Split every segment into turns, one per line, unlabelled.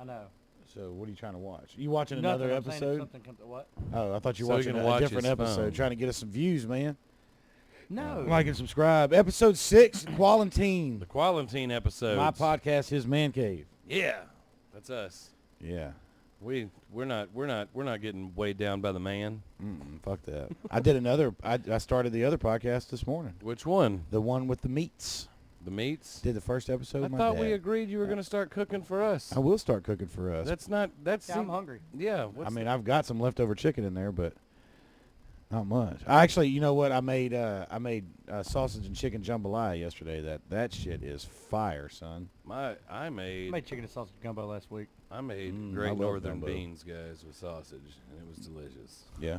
know.
So what are you trying to watch? You watching
Nothing,
another
I'm saying if
episode?
something comes, what?
Oh, I thought you were
So he
watching
can
a
watch
different
his
episode,
phone.
trying to get us some views, man.
No.
Like and subscribe. Episode 6, Qualantine.
The Qualantine episode.
My podcast, His Man Cave.
Yeah, that's us.
Yeah.
We're not getting weighed down by the man.
Fuck that. I did another. I started the other podcast this morning.
Which one?
The one with the meats.
The meats?
Did the first episode.
I
with my
thought
dad.
we agreed you were going to start cooking for us.
I will start cooking for us.
That's not. That's.
Yeah, I'm hungry.
Yeah.
I mean, I've got some leftover chicken in there, but not much. Actually, you know what? I made sausage and chicken jambalaya yesterday. That shit is fire, son.
I made
chicken and sausage gumbo last week.
I made
I
Great
love
Northern
gumbo.
beans, guys, with sausage, and it was delicious.
Yeah.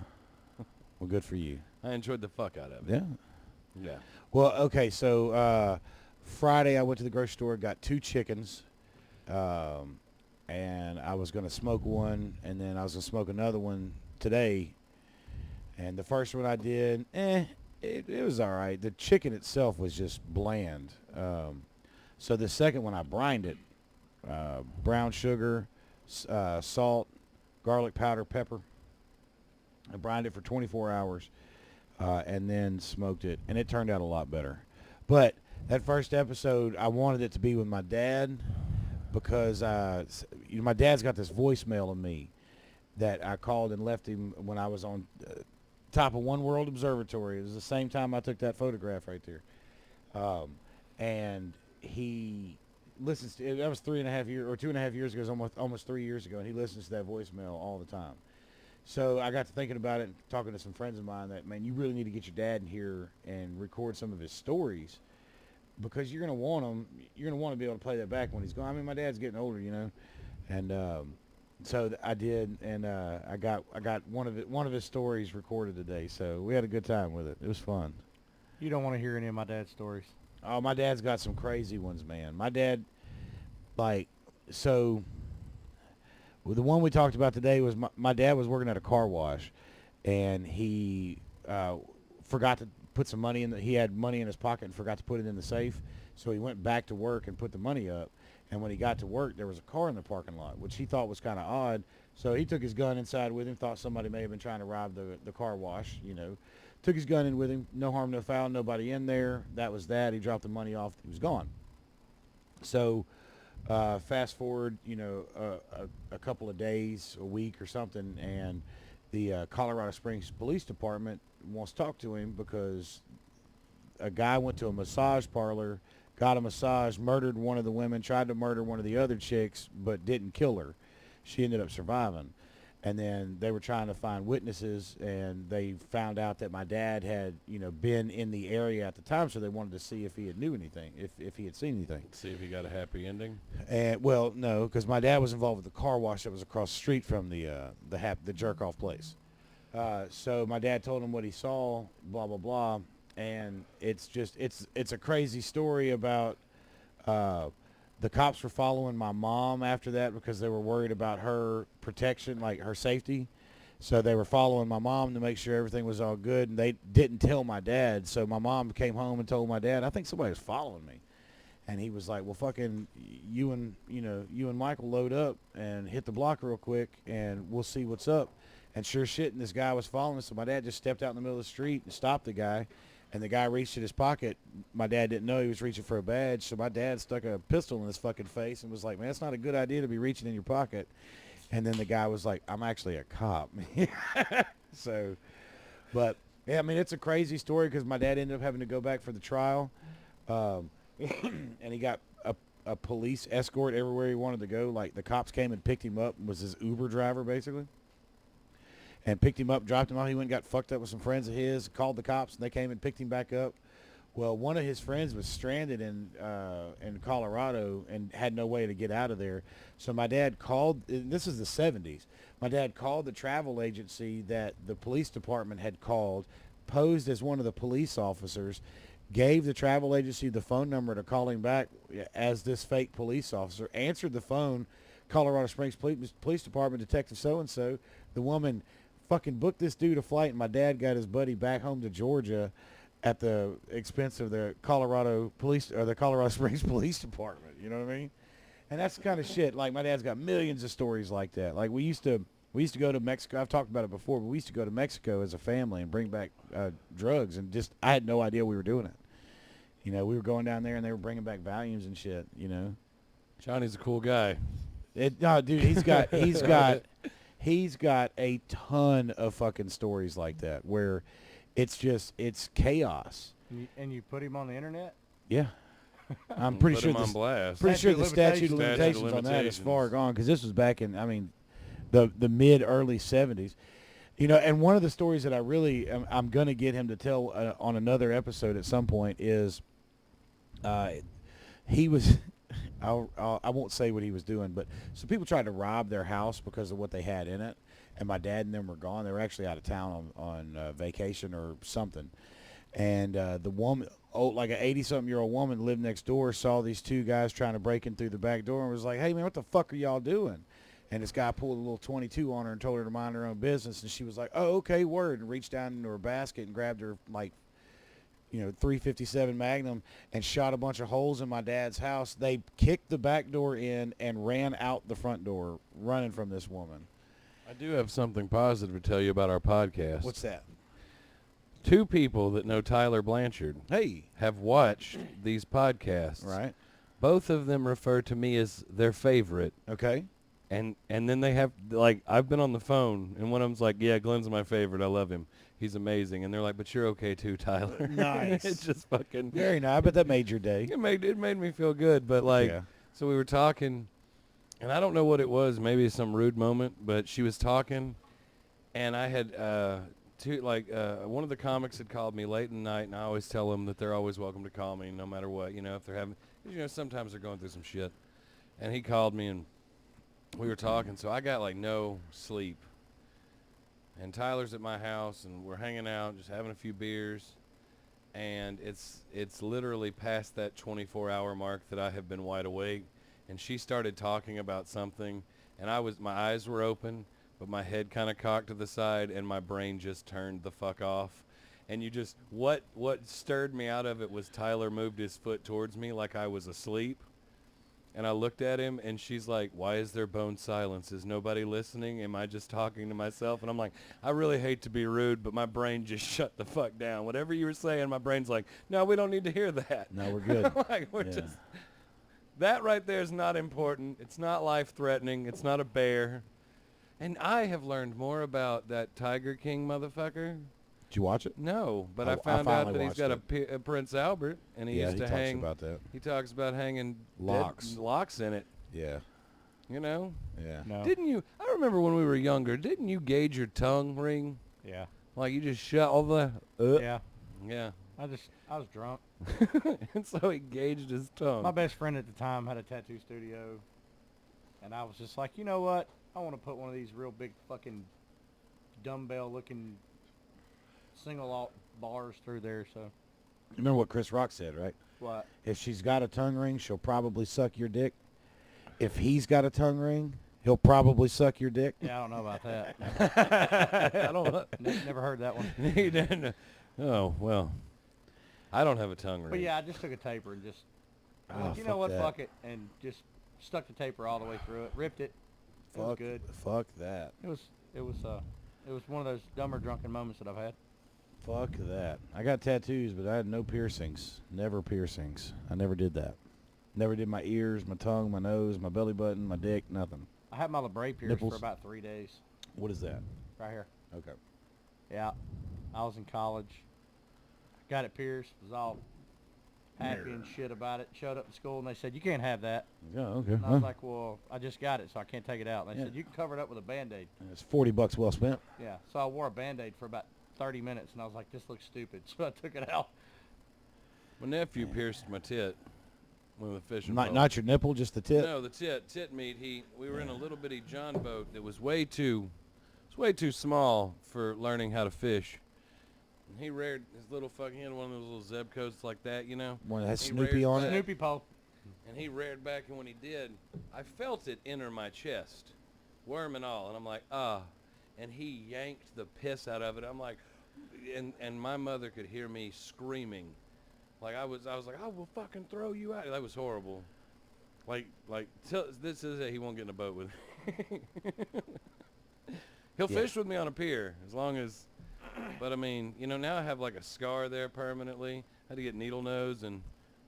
Well, good for you.
I enjoyed the fuck out of it.
Yeah.
Yeah.
Well, okay. So Friday, I went to the grocery store, got 2 chickens, and I was going to smoke one, and then I was going to smoke another one today. And the first one I did, it was all right. The chicken itself was just bland. So the second one, I brined it. Brown sugar, salt, garlic powder, pepper. I brined it for 24 hours and then smoked it, and it turned out a lot better. But that first episode, I wanted it to be with my dad because my dad's got this voicemail of me that I called and left him when I was on top of One World Observatory. It was the same time I took that photograph right there. And he listens to it. That was 3.5 years or 2.5 years ago. It was almost 3 years ago, and he listens to that voicemail all the time. So I got to thinking about it and talking to some friends of mine that, man, you really need to get your dad in here and record some of his stories because you're going to want him. You're going to want to be able to play that back when he's gone. I mean, my dad's getting older, you know, and so I did, and I got one of his stories recorded today. So we had a good time with it. It was fun.
You don't want to hear any of my dad's stories.
Oh, my dad's got some crazy ones, man. My dad, so the one we talked about today was my dad was working at a car wash, and he forgot to put some money he had money in his pocket and forgot to put it in the safe. So he went back to work and put the money up. And when he got to work, there was a car in the parking lot, which he thought was kind of odd. So he took his gun inside with him, thought somebody may have been trying to rob the car wash, you know. Took his gun in with him, no harm, no foul, nobody in there. That was that. He dropped the money off. He was gone. So fast forward, you know, a couple of days, a week or something, and the Colorado Springs Police Department wants to talk to him because a guy went to a massage parlor, got a massage, murdered one of the women, tried to murder one of the other chicks, but didn't kill her. She ended up surviving. And then they were trying to find witnesses, and they found out that my dad had, you know, been in the area at the time, so they wanted to see if he had knew anything, if he had seen anything.
See if he got a happy ending.
And well, no, because my dad was involved with the car wash that was across the street from the jerk off place. So my dad told him what he saw, blah blah blah, and it's a crazy story about. The cops were following my mom after that because they were worried about her protection, like her safety. So they were following my mom to make sure everything was all good, and they didn't tell my dad. So my mom came home and told my dad, I think somebody was following me. And he was like, well, fucking you and Michael load up and hit the block real quick, and we'll see what's up. And sure shit, and this guy was following us. So my dad just stepped out in the middle of the street and stopped the guy. And the guy reached in his pocket. My dad didn't know he was reaching for a badge, so my dad stuck a pistol in his fucking face and was like, man, it's not a good idea to be reaching in your pocket. And then the guy was like, I'm actually a cop. So, but, yeah, I mean, it's a crazy story because my dad ended up having to go back for the trial. And he got a police escort everywhere he wanted to go. Like, the cops came and picked him up and was his Uber driver, basically. And picked him up, dropped him off. He went and got fucked up with some friends of his, called the cops, and they came and picked him back up. Well, one of his friends was stranded in Colorado and had no way to get out of there. So my dad called, and this is the 70s, my dad called the travel agency that the police department had called, posed as one of the police officers, gave the travel agency the phone number to call him back as this fake police officer, answered the phone, Colorado Springs Police Department, Detective so-and-so. The woman fucking booked this dude a flight, and my dad got his buddy back home to Georgia at the expense of the Colorado Springs Police Department. You know what I mean? And that's the kind of shit. Like my dad's got millions of stories like that. Like we used to go to Mexico. I've talked about it before, but we used to go to Mexico as a family and bring back drugs, and just I had no idea we were doing it. You know, we were going down there and they were bringing back Valiums and shit. You know,
Johnny's a cool guy.
No, dude, he's got a ton of fucking stories like that where it's chaos.
And you put him on the internet?
Yeah. I'm pretty
Put
sure
him on blast.
pretty sure the
Statute
statute of
of
limitations on that is far
limitations.
gone, because this was back in, the mid early 70s. You know, and one of the stories that I really I'm going to get him to tell on another episode at some point is he was I won't say what he was doing, but some people tried to rob their house because of what they had in it, and my dad and them were gone. They were actually out of town on vacation or something. And the woman, like an 80-something-year-old woman, lived next door, saw these two guys trying to break in through the back door and was like, "Hey, man, what the fuck are y'all doing?" And this guy pulled a little 22 on her and told her to mind her own business. And she was like, "Oh, okay, word," and reached down into her basket and grabbed her, like, 357 Magnum and shot a bunch of holes in my dad's house. They kicked the back door in and ran out the front door, running from this woman.
I do have something positive to tell you about our podcast.
What's that?
2 people that know Tyler Blanchard
Hey.
have watched these podcasts.
Right.
Both of them refer to me as their favorite.
Okay.
And then they have, like, I've been on the phone, and one of them's like, "Yeah, Glenn's my favorite. I love him. He's amazing." And they're like, "But you're okay too, Tyler."
Nice.
It's just fucking.
Very nice. I bet that made your day.
It made me feel good. But, like,
Yeah.
so we were talking, and I don't know what it was. Maybe some rude moment, but she was talking, and I had one of the comics had called me late in the night, and I always tell them that they're always welcome to call me no matter what. If they're having, sometimes they're going through some shit. And he called me, and we were talking, so I got like no sleep. And Tyler's at my house, and we're hanging out, just having a few beers. And it's literally past that 24-hour mark that I have been wide awake. And she started talking about something, and my eyes were open, but my head kind of cocked to the side, and my brain just turned the fuck off. And what stirred me out of it was Tyler moved his foot towards me like I was asleep. And I looked at him, and she's like, "Why is there bone silence? Is nobody listening? Am I just talking to myself?" And I'm like, I really hate to be rude, but my brain just shut the fuck down. Whatever you were saying, my brain's like, "No, we don't need to hear that."
No, we're good.
Like,
Yeah.
that right there is not important. It's not life-threatening. It's not a bear. And I have learned more about that Tiger King motherfucker.
Did you watch it?
No, but
I
I found out
finally
that he's got
watched
a Prince Albert, and he
Yeah,
used
he
to
talks
hang.
about that.
He talks about hanging
Locks.
locks in it.
Yeah.
Yeah.
No.
Didn't you? I remember when we were younger. Didn't you gauge your tongue ring?
Yeah.
Like you just shut all the.
Yeah.
Yeah.
I was drunk.
And so he gauged his tongue.
My best friend at the time had a tattoo studio, and I was just like, you know what? I want to put one of these real big fucking dumbbell-looking single alt bars through there. So
Remember what Chris Rock said, right?
what?
If she's got a tongue ring, she'll probably suck your dick. If he's got a tongue ring, he'll probably suck your dick.
Yeah, I don't know about that.
I don't know.
Never heard that one.
He didn't. Oh well. I don't have a tongue ring.
But yeah, I just took a taper and just,
Oh,
you know
fuck
what?
that.
Fuck it, and just stuck the taper all the way through it. Ripped it. It was good.
Fuck that.
It was one of those dumber drunken moments that I've had.
Fuck that. I got tattoos, but I had no piercings. Never piercings. I never did that. Never did my ears, my tongue, my nose, my belly button, my dick, nothing.
I had my labret pierced
Nipples.
for about 3 days.
What is that?
Right here.
Okay.
Yeah. I was in college. Got it pierced. Was all happy and shit about it. Showed up to school and they said, "You can't have that."
Yeah, okay.
And I was like, "Well, I just got it, so I can't take it out." And they
Yeah.
said, "You can cover it up with a Band-Aid."
It's $40 well spent.
Yeah. So I wore a Band-Aid for about 30 minutes and I was like, "This looks stupid." So I took it out.
My nephew pierced my tit with a fishing
Not,
pole.
not your nipple, just the tip.
No, the tit meat. We were in a little bitty John boat that was way too small for learning how to fish. And he reared his little fucking, he had one of those little Zeb coats like that, you know.
One that has
He
Snoopy
reared
on
back,
it.
Snoopy pole.
And he reared back, and when he did, I felt it enter my chest, worm and all. And I'm like, ah. And he yanked the piss out of it. I'm like, and my mother could hear me screaming. Like I was like, "I will fucking throw you out." That was horrible. This is it. He won't get in a boat with me. He'll
Yeah.
fish with me on a pier as long as, but I mean, now I have like a scar there permanently. I had to get needle nose and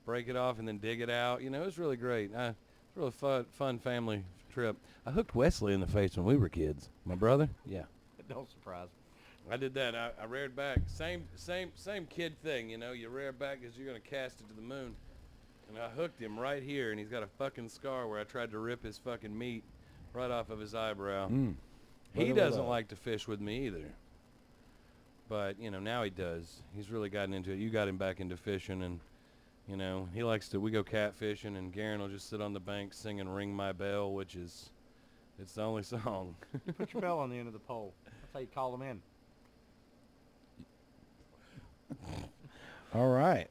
break it off and then dig it out. It was really great. It's a really fun family trip. I hooked Wesley in the face when we were kids. My brother? Yeah.
Don't surprise me.
I did that. I reared back. Same kid thing, You rear back as you're going to cast it to the moon. And I hooked him right here, and he's got a fucking scar where I tried to rip his fucking meat right off of his eyebrow. He doesn't like to fish with me either. But, now he does. He's really gotten into it. You got him back into fishing, and, he likes to, we go catfishing, and Garen will just sit on the bank singing Ring My Bell, which is, it's the only song.
You put your bell on the end of the pole. That's how you call them in.
All right.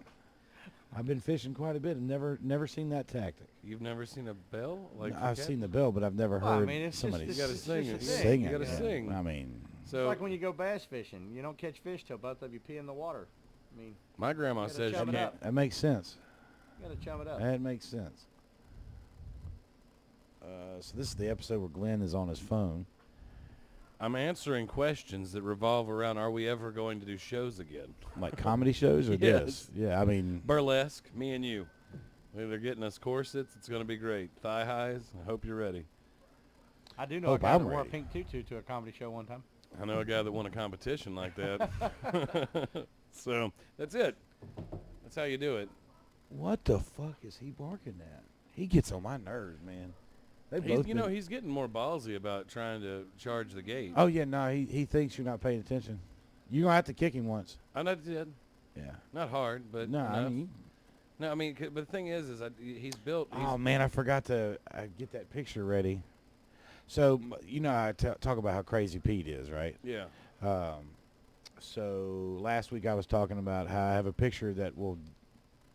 I've been fishing quite a bit and never seen that tactic.
You've never seen a bell?
I've seen the bell, but I've never heard somebody
you gotta sing it.
sing
You
it.
gotta sing.
I mean,
So
It's like when you go bass fishing. You don't catch fish till both of you pee in the water. I mean,
my grandma
gotta
says you
chum it
can't.
up.
that makes sense.
you gotta chum it up.
That makes sense. So this is the episode where Glenn is on his phone.
I'm answering questions that revolve around, are we ever going to do shows again?
Like comedy shows or
Yes.
this? Yeah, I mean,
Burlesque, me and you. They're getting us corsets. It's going to be great. Thigh highs. I hope you're ready.
I do know a
Hope
guy
I'm
that wore a
ready.
pink tutu to a comedy show one time.
I know a guy that won a competition like that. So that's it. That's how you do it.
what the fuck is he barking at? He gets on my nerves, man. They both been-
He's getting more ballsy about trying to charge the gate.
Oh yeah, no, he thinks you're not paying attention. You're gonna have to kick him once.
I know did.
Yeah.
Not hard, but
No, I
enough.
mean,
No, I mean, but the thing is he's built.
oh man, I forgot to get that picture ready. So I talk about how crazy Pete is, right?
Yeah.
So last week I was talking about how I have a picture that will.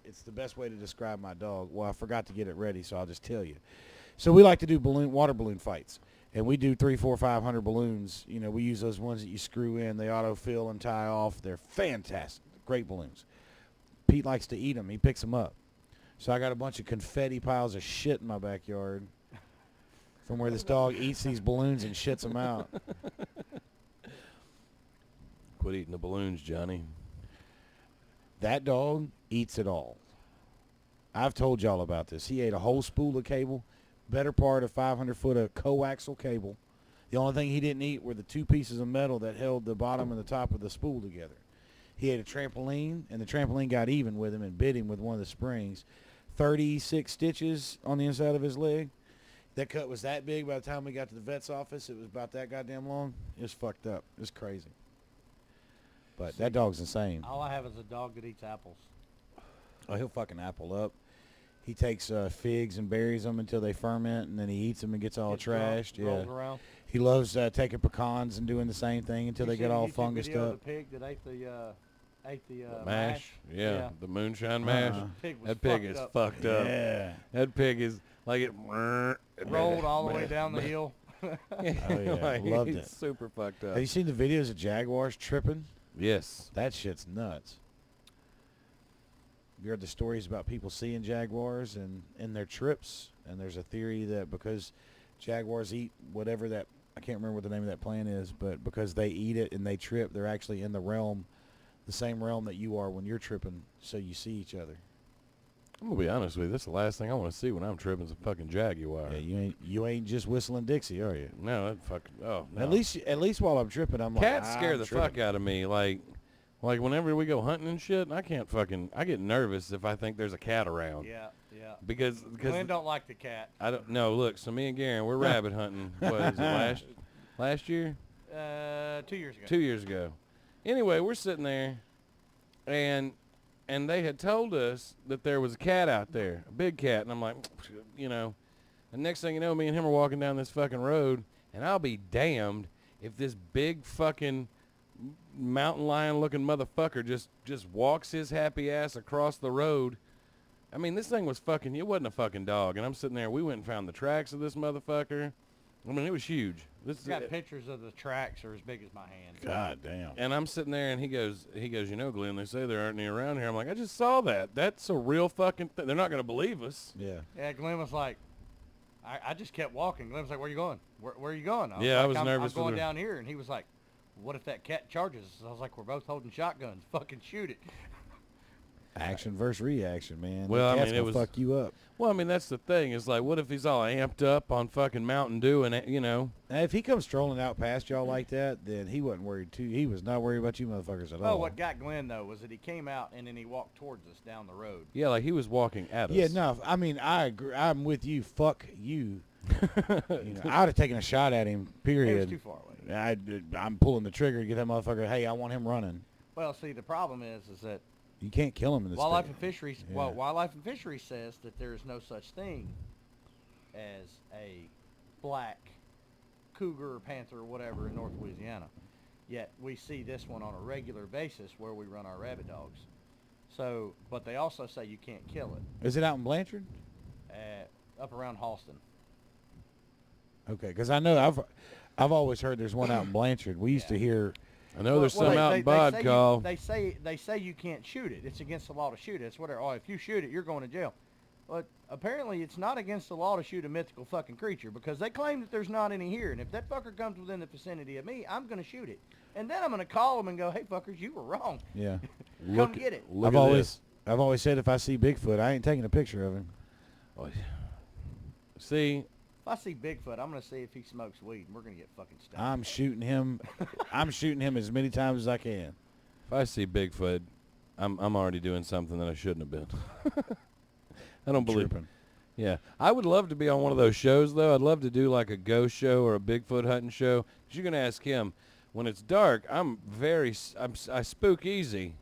It's the best way to describe my dog. Well, I forgot to get it ready, so I'll just tell you. So we like to do water balloon fights, and we do 300, 400, 500 balloons. We use those ones that you screw in, they autofill and tie off. They're fantastic, great balloons. Pete likes to eat them. He picks them up. So I got a bunch of confetti piles of shit in my backyard from where this dog eats these balloons and shits them out.
Quit eating the balloons, Johnny.
That dog eats it all. I've told y'all about this. He ate a whole spool of cable, better part of 500 foot of coaxial cable. The only thing he didn't eat were the two pieces of metal that held the bottom and the top of the spool together. He ate a trampoline, and the trampoline got even with him and bit him with one of the springs. 36 stitches on the inside of his leg. That cut was that big. By the time we got to the vet's office, it was about that goddamn long. It was fucked up. It was crazy. But that dog's insane.
All I have is a dog that eats apples.
Oh, he'll fucking apple up. He takes figs and buries them until they ferment, and then he eats them and gets all
Gets drunk,
trashed.
rolls
Yeah.
around.
He loves taking pecans and doing the same thing until
You
they
seen
get
the
all
YouTube
fungused
video of
up.
The pig that ate the
Mash. Yeah. The moonshine mash.
Pig was
That pig
fucked
is
up.
fucked up.
Yeah.
That pig is like it
Rolled all the way down the hill.
Oh, yeah.
Like,
Loved
he's
it.
super fucked up.
Have you seen the videos of jaguars tripping?
Yes.
That shit's nuts. You heard the stories about people seeing jaguars and in their trips, and there's a theory that because jaguars eat whatever that, I can't remember what the name of that plant is, but because they eat it and they trip, they're actually in the realm, the same realm that you are when you're tripping, so you see each other.
I'm gonna be honest with you. That's the last thing I want to see when I'm tripping is a fucking jaguar.
Yeah, you ain't just whistling Dixie, are you?
No, that fucking. Oh, no.
At least while I'm tripping, I'm
Cats
like,
scare
I'm
the
tripping.
fuck out of me. Like whenever we go hunting and shit, I get nervous if I think there's a cat around.
Yeah.
Because
Glenn don't like the cat.
I don't know. Look, so me and Garen, we're rabbit hunting. What is it, last year?
2 years ago.
2 years ago. Anyway, we're sitting there, and they had told us that there was a cat out there, a big cat, and I'm like, and next thing you know, me and him are walking down this fucking road, and I'll be damned if this big fucking mountain lion looking motherfucker just walks his happy ass across the road. I mean, this thing was fucking, it wasn't a fucking dog, and I'm sitting there, we went and found the tracks of this motherfucker. I mean, it was huge. This
He's got pictures of the tracks are as big as my hand.
God damn.
And I'm sitting there, and he goes, you know, Glenn, they say there aren't any around here. I'm like, I just saw that. That's a real fucking thing. They're not going to believe us.
Yeah.
Yeah, Glenn was like, I just kept walking. Glenn was like, where you going? Where are you going?
I was
I'm
nervous.
I'm going down here. And he was like, what if that cat charges us? I was like, we're both holding shotguns. Fucking shoot it.
Action versus reaction, man.
Well,
The
I
cat's
mean, it
gonna
was-
fuck you up.
Well, I mean, that's the thing. Is like, what if he's all amped up on fucking Mountain Dew and, you know.
Now, if he comes strolling out past y'all like that, then he wasn't worried too. He was not worried about you motherfuckers at all.
Oh, what got Glenn, though, was that he came out and then he walked towards us down the road.
Yeah, like he was walking at us.
Yeah, no. I mean, I agree. I'm with you. Fuck you. You know, I'd have taken a shot at him.
He was
Period.
too far away.
I'm pulling the trigger to get that motherfucker. Hey, I want him running.
Well, see, the problem is that
You can't kill him in this
Wildlife
state.
and Fisheries.
Yeah.
Well, Wildlife and Fisheries says that there is no such thing as a black cougar or panther or whatever in North Louisiana. Yet we see this one on a regular basis where we run our rabbit dogs. So, but they also say you can't kill it.
Is it out in Blanchard?
Up around Halston.
Okay, because I know I've always heard there's one out in Blanchard. We used to hear.
I know there's
Well,
some
they-
out
they-
in
they say
Bodcall.
they say you can't shoot it. It's against the law to shoot it. It's whatever. Oh, if you shoot it, you're going to jail. But apparently, it's not against the law to shoot a mythical fucking creature because they claim that there's not any here. And if that fucker comes within the vicinity of me, I'm going to shoot it. And then I'm going to call them and go, "Hey, fuckers, you were wrong.
Yeah.
Come get it."
Look
I've
at
always
this.
I've always said if I see Bigfoot, I ain't taking a picture of him.
Oh, see,
If I see Bigfoot, I'm going to see if he smokes weed, and we're going to get fucking stuck.
I'm shooting him. I'm shooting him as many times as I can.
if I see Bigfoot, I'm already doing something that I shouldn't have been. I don't believe.
Tripping.
Yeah, I would love to be on one of those shows though. I'd love to do like a ghost show or a Bigfoot hunting show. 'Cause you're gonna ask him when it's dark. I spook easy,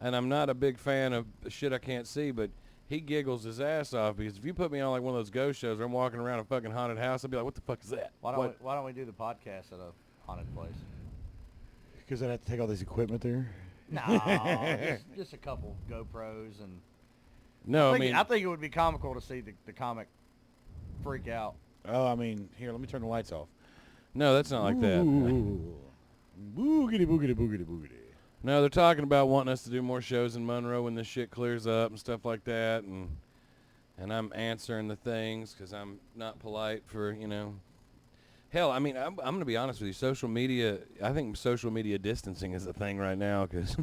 and I'm not a big fan of shit I can't see. But he giggles his ass off because if you put me on like one of those ghost shows where I'm walking around a fucking haunted house, I'd be like, "What the fuck is that?"
Why
What?
don't we do the podcast at a haunted place?
Because I'd have to take all this equipment there.
No, just a couple GoPros and.
No, I
I
mean,
think it would be comical to see the comic freak out.
Oh, I mean, here, let me turn the lights off.
no, that's not like that.
Ooh. Boogity, boogity, boogity, boogity.
No, they're talking about wanting us to do more shows in Monroe when this shit clears up and stuff like that, and I'm answering the things because I'm not polite for, you know. Hell, I mean, I'm going to be honest with you. Social media, I think social media distancing is a thing right now because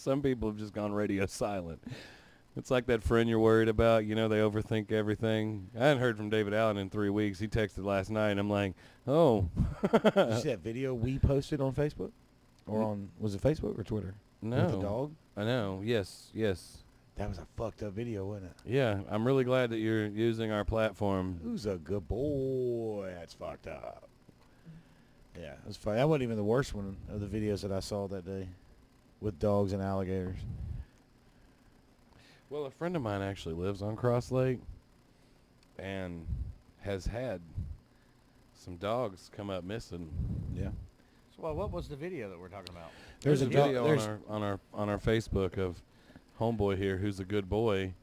some people have just gone radio silent. It's like that friend you're worried about, you know, they overthink everything. I hadn't heard from David Allen in 3 weeks. He texted last night, and I'm like, oh.
Did you see that video we posted on Facebook? Or on, was it Facebook or Twitter?
No.
With the dog?
I know. Yes.
That was a fucked up video, wasn't it?
Yeah, I'm really glad that you're using our platform.
Who's a good boy? That's fucked up. Yeah, it was funny. That wasn't even the worst one of the videos that I saw that day with dogs and alligators.
Well, a friend of mine actually lives on Cross Lake and has had some dogs come up missing.
Yeah.
So, well, what was the video that we're talking about?
There's a
dog-
video
there's-
on our Facebook of homeboy here who's a good boy.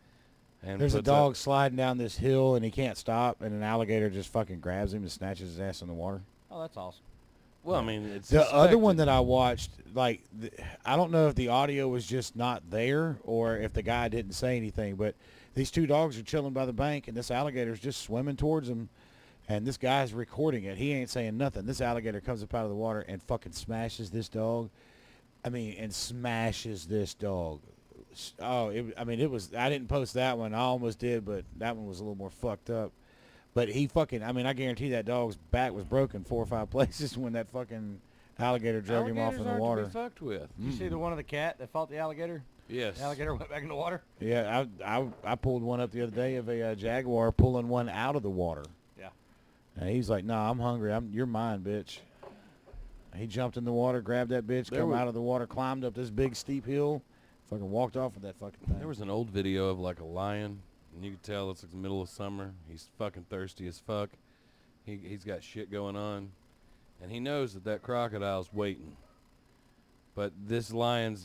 And
There's a
puts up-
dog sliding down this hill and he can't stop, and an alligator just fucking grabs him and snatches his ass in the water.
Oh, that's awesome.
Well, I mean, it's
The other one
suspected.
that I watched, like, I don't know if the audio was just not there or if the guy didn't say anything, but these two dogs are chilling by the bank, and this alligator's just swimming towards them, and this guy's recording it. He ain't saying nothing. This alligator comes up out of the water and fucking smashes this dog. I mean, and smashes this dog. Oh, it was, I didn't post that one. I almost did, but that one was a little more fucked up. But he fucking, I mean, I guarantee that dog's back was broken 4 or 5 places when that fucking alligator dragged him off in
Alligators
the
aren't
water.
to be fucked with.
Did you see the one of the cat that fought the alligator?
Yes.
The alligator went back in the water.
Yeah, I pulled one up the other day of a jaguar pulling one out of the water.
Yeah.
And he's like, "Nah, I'm hungry. You're mine, bitch." He jumped in the water, grabbed that bitch,
There
come
was-
out of the water, climbed up this big steep hill, fucking walked off with that fucking thing.
There was an old video of like a lion, and you could tell it's like the middle of summer. He's fucking thirsty as fuck. He's got shit going on, and he knows that crocodile's waiting. But this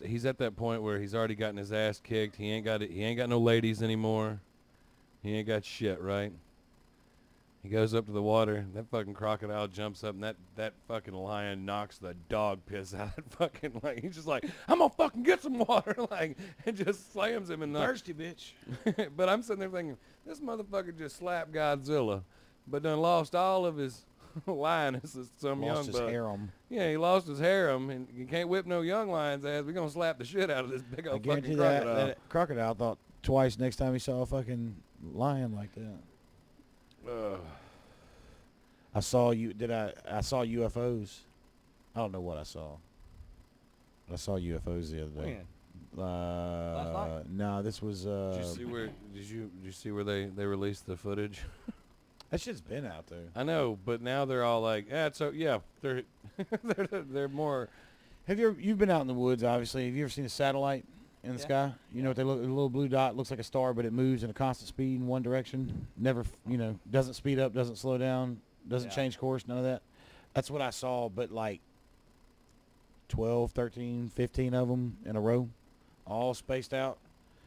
he's at that point where he's already gotten his ass kicked. He ain't got no ladies anymore. He ain't got shit, right? He goes up to the water. That fucking crocodile jumps up, and that fucking lion knocks the dog piss out of fucking, like, he's just like, I'm gonna fucking get some water, like, and just slams him in the...
Thirsty bitch.
But I'm sitting there thinking, this motherfucker just slapped Godzilla, but done lost all of his lionesses to some
Lost
young
his
buck.
harem.
Yeah, he lost his harem, and you can't whip no young lion's ass. We're gonna slap the shit out of this big
I
old
guarantee
fucking
that,
crocodile.
that crocodile thought twice next time he saw a fucking lion like that. I saw saw UFOs. I don't know what I saw. I saw UFOs the other day.
When? Last night?
No, this was.
Did you see where they released the footage?
That shit's been out there.
I know, but now they're all like, they're they're more.
You've been out in the woods, obviously. Have you ever seen a satellite in the sky? You know what they look? A little blue dot looks like a star, but it moves in a constant speed in one direction. Never, doesn't speed up, doesn't slow down, doesn't change course, none of that. That's what I saw, but like 12, 13, 15 of them in a row, all spaced out.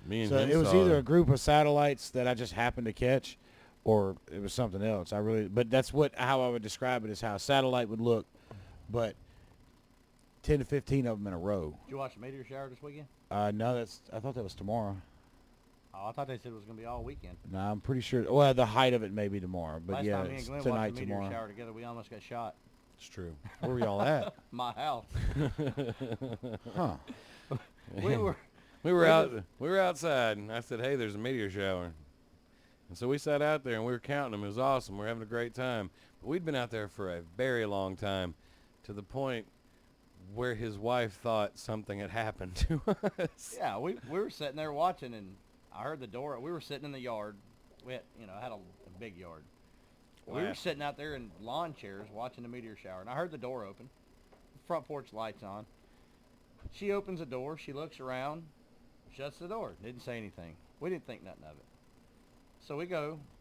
Me and
So
him
it was
saw
either a group of satellites that I just happened to catch, or it was something else. But that's how I would describe it, is how a satellite would look, but 10 to 15 of them in a row.
Did you watch the meteor shower this weekend?
No, I thought that was tomorrow.
Oh, I thought they said it was going to be all weekend.
No, I'm pretty sure. Well, the height of it may be tomorrow, but
Last
yeah,
time me and
it's
Glenn
tonight,
watched the meteor
tomorrow.
shower together, we almost got shot.
it's true.
Where were y'all at?
My house.
Huh?
We were.
We were outside, and I said, "Hey, there's a meteor shower." And so we sat out there, and we were counting them. It was awesome. We were having a great time. But we'd been out there for a very long time, to the point where his wife thought something had happened to us.
Yeah, we were sitting there watching, and I heard the door. We were sitting in the yard. We had, had a big yard. We were sitting out there in lawn chairs watching the meteor shower, and I heard the door open. Front porch lights on. She opens the door. She looks around, shuts the door. Didn't say anything. We didn't think nothing of it. So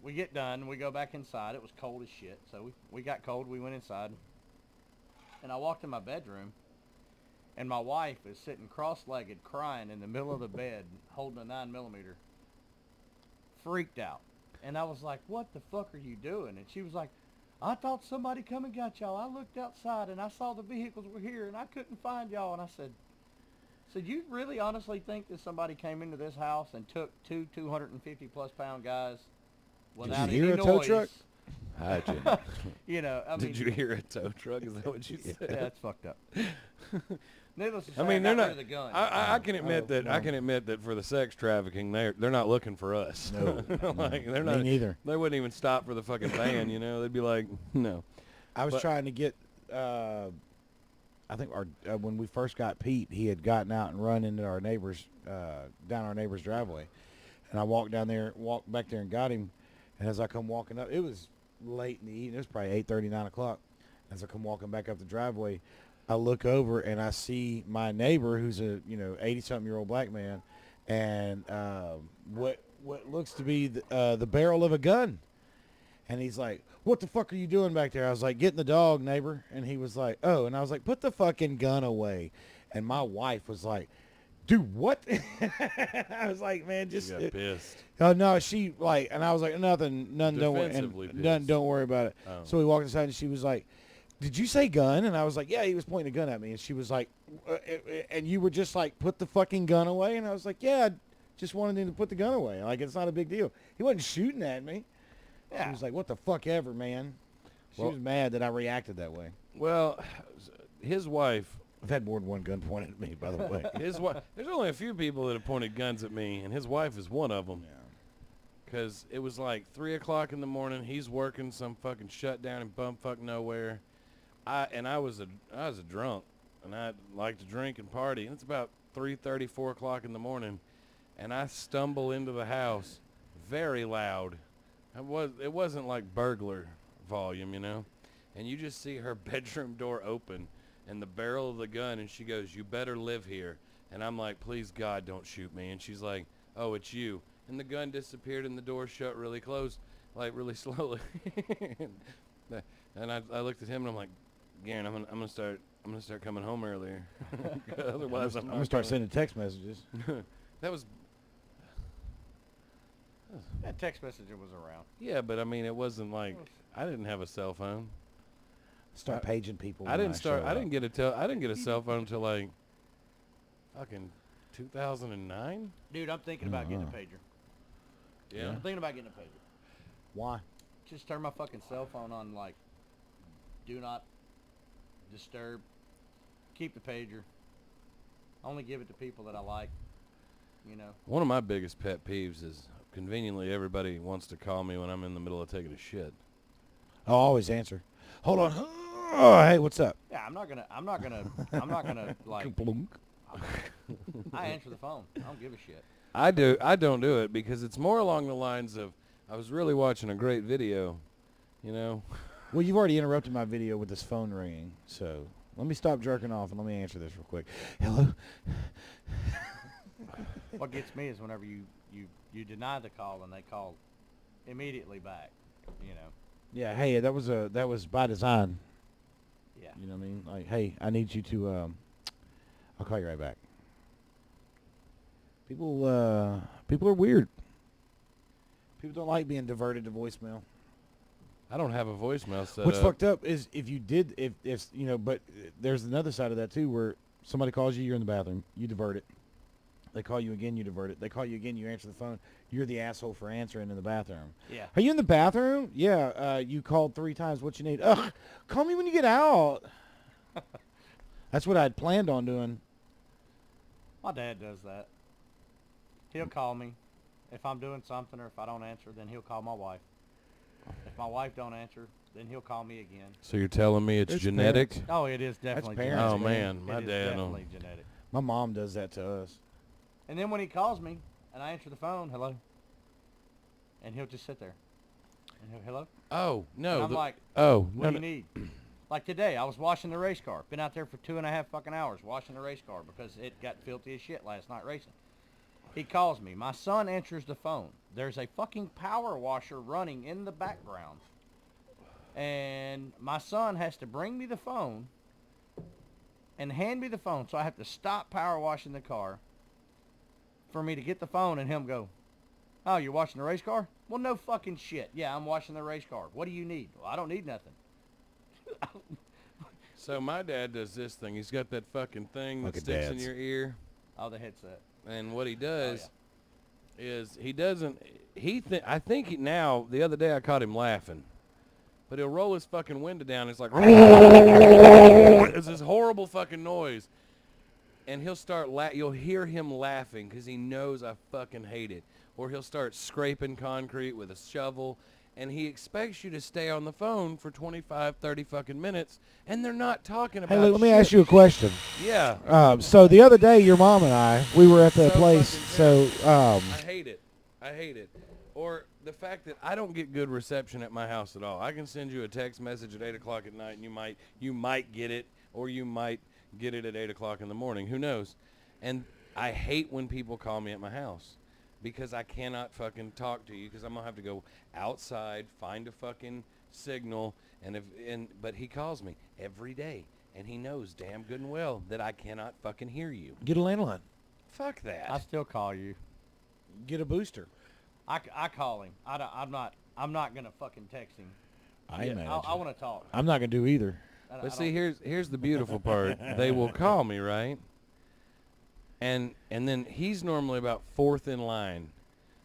we get done, we go back inside. It was cold as shit. So we got cold, we went inside. And I walked in my bedroom, and my wife is sitting cross-legged crying in the middle of the bed, holding a 9mm. Freaked out. And I was like, what the fuck are you doing? And she was like, I thought somebody come and got y'all. I looked outside and I saw the vehicles were here and I couldn't find y'all. And I said, so you really honestly think that somebody came into this house and took two 250-plus pound guys without
you hear
any
a tow
noise?
truck?
Hi, Jim.
I mean,
Did you hear a tow truck? Is that what you said?
yeah, that's fucked up. Needless to say,
I mean,
got
they're
rid
not.
of the gun.
I can admit that.
no.
I can admit that for the sex trafficking, they're not looking for us.
No,
like,
no,
they're
me
not.
neither.
They wouldn't even stop for the fucking van. They'd be like, no.
I was
But-
trying to get. I think when we first got Pete, he had gotten out and run into our neighbor's down our neighbor's driveway, and I walked back there and got him. And as I come walking up, it was late in the evening. It was probably 8:30, 9 o'clock. As I come walking back up the driveway, I look over and I see my neighbor, who's a 80-something-year-old black man, and what looks to be the barrel of a gun. And he's like, what the fuck are you doing back there? I was like, getting the dog, neighbor. And he was like, oh. And I was like, put the fucking gun away. And my wife was like, dude, what? I was like, man, just.
You got pissed.
Oh, no, she, like, and I was like, nothing, don't worry.
Defensively
And
pissed.
don't worry about it.
Oh.
So we walked inside and she was like, did you say gun? And I was like, yeah, he was pointing a gun at me. And she was like, and you were just like, put the fucking gun away? And I was like, yeah, I just wanted him to put the gun away. Like, it's not a big deal. He wasn't shooting at me.
Yeah.
She was like, what the fuck ever, man. She was mad that I reacted that way.
Well, his wife.
I've had more than one gun pointed at me, by the way.
His wife. There's only a few people that have pointed guns at me, and his wife is one of them.
Yeah.
Because it was like 3 o'clock in the morning. He's working some fucking shutdown in bumfuck nowhere. I was a drunk, and I like to drink and party. And it's about 3:30, 4 o'clock in the morning, and I stumble into the house, very loud. It wasn't like burglar volume, And you just see her bedroom door open, and the barrel of the gun, and she goes, "You better live here." And I'm like, "Please God, don't shoot me." And she's like, "Oh, it's you." And the gun disappeared, and the door shut really close, like really slowly. And I looked at him, and I'm like, "Garen, I'm gonna start coming home earlier. Otherwise,
I'm going to start sending text messages.
That was.
That text messenger was around.
Yeah, but I mean, it wasn't like I didn't have a cell phone.
Start paging people.
I
when
didn't start.
show
I
up.
didn't get a cell phone until like fucking 2009.
Dude, I'm thinking about getting a pager.
Yeah.
I'm thinking about getting a pager.
Why?
Just turn my fucking cell phone on, like, do not disturb. Keep the pager. Only give it to people that I like, you know.
One of my biggest pet peeves is conveniently everybody wants to call me when I'm in the middle of taking a shit.
I'll always answer. Hold on. Oh, hey, what's up?
Yeah, I'm not gonna, like, I answer the phone. I don't give a shit.
I don't do it because it's more along the lines of I was really watching a great video, you know.
Well, you've already interrupted my video with this phone ringing, so let me stop jerking off and let me answer this real quick. Hello?
What gets me is whenever you deny the call and they call immediately back, you know.
Yeah, hey, that was by design.
Yeah.
You know what I mean? Like, hey, I need you to, I'll call you right back. People are weird. People don't like being diverted to voicemail.
I don't have a voicemail set
What's
up.
fucked up is if you did, if you know, but there's another side of that too, where somebody calls you, you're in the bathroom, you divert it. They call you again, you divert it. They call you again, you answer the phone. You're the asshole for answering in the bathroom.
Yeah.
Are you in the bathroom? Yeah. You called 3 times. What you need? Ugh. Call me when you get out. That's what I'd planned on doing.
My dad does that. He'll call me if I'm doing something, or if I don't answer, then he'll call my wife. If my wife don't answer, then he'll call me again.
So you're telling me it's
It's
genetic?
parents.
Oh, it is definitely
parents,
genetic.
Oh man, my
It is
dad.
definitely genetic.
My mom does that to us.
And then when he calls me and I answer the phone, hello, and he'll just sit there. And he'll, hello?
Oh no.
And I'm like,
oh
what
no,
do you need? Like today, I was washing the race car. Been out there for 2.5 fucking hours washing the race car because it got filthy as shit last night racing. He calls me. My son answers the phone. There's a fucking power washer running in the background. And my son has to bring me the phone and hand me the phone. So I have to stop power washing the car for me to get the phone and him go, oh, you're washing the race car? Well, no fucking shit. Yeah, I'm washing the race car. What do you need? Well, I don't need nothing.
So my dad does this thing. He's got that fucking thing that
Look at
sticks in
dads.
your ear.
Oh, the headset.
And what he does
Oh,
is he doesn't. I think now. The other day I caught him laughing, but he'll roll his fucking window down. It's like it's this horrible fucking noise, and he'll start. You'll hear him laughing because he knows I fucking hate it. Or he'll start scraping concrete with a shovel, and he expects you to stay on the phone for 25, 30 fucking minutes, and they're not talking about.
Hey, let me
shit.
ask you a question.
Yeah.
So the other day, your mom and I, we were at the
So
place.
fucking
So,
I hate it. I hate it. Or the fact that I don't get good reception at my house at all. I can send you a text message at 8 o'clock at night, and you might get it, or you might get it at 8 o'clock in the morning. Who knows? And I hate when people call me at my house because I cannot fucking talk to you because I'm going to have to go outside, find a fucking signal, but he calls me every day, and he knows damn good and well that I cannot fucking hear you.
get a landline.
Fuck that.
I still call you.
Get a booster.
I call him. I'm not gonna fucking text him.
I ain't mad at
I
you.
want to talk.
I'm not going to do either.
But see, here's the beautiful part. They will call me, right? And then he's normally about fourth in line.